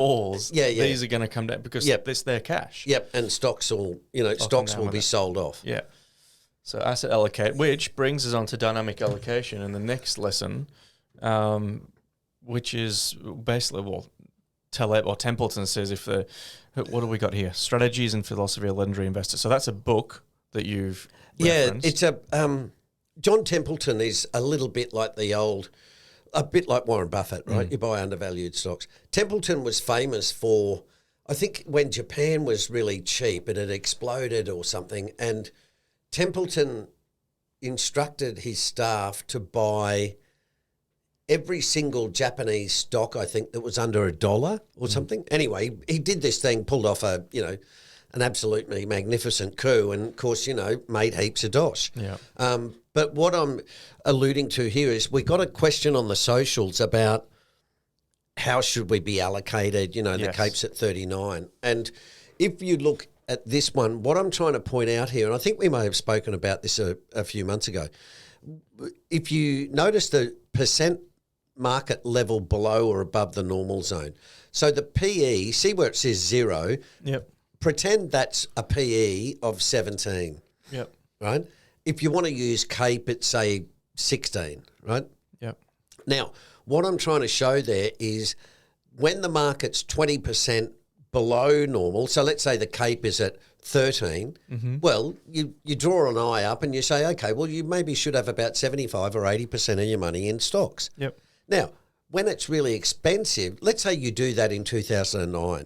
falls, Yeah. these are going to come down because it's their cash. Yep, and stocks will be sold off. Yeah. So asset allocate, which brings us on to dynamic allocation in the next lesson, which is basically, Templeton says what do we got here? Strategies and Philosophy of Legendary Investors. So that's a book that you've referenced. It's John Templeton is a little bit like a bit like Warren Buffett, right? You buy undervalued stocks. Templeton was famous for, I think when Japan was really cheap, it had exploded or something, and Templeton instructed his staff to buy every single Japanese stock, I think, that was under $1 or something. Anyway, he did this thing, pulled off an absolutely magnificent coup, and of course, made heaps of dosh. Yeah. But what I'm alluding to here is we got a question on the socials about how should we be allocated, the Cape's at 39. And if you look at this one, what I'm trying to point out here, and I think we may have spoken about this a few months ago, if you notice the percent market level below or above the normal zone. So the PE, see where it says 0, pretend that's a PE of 17, right? If you want to use Cape, it's say 16, right? Yep. Now, what I'm trying to show there is when the market's 20% below normal, so let's say the Cape is at 13, well, you draw an eye up and you say, okay, well, you maybe should have about 75 or 80% of your money in stocks. Yep. Now, when it's really expensive, let's say you do that in 2009.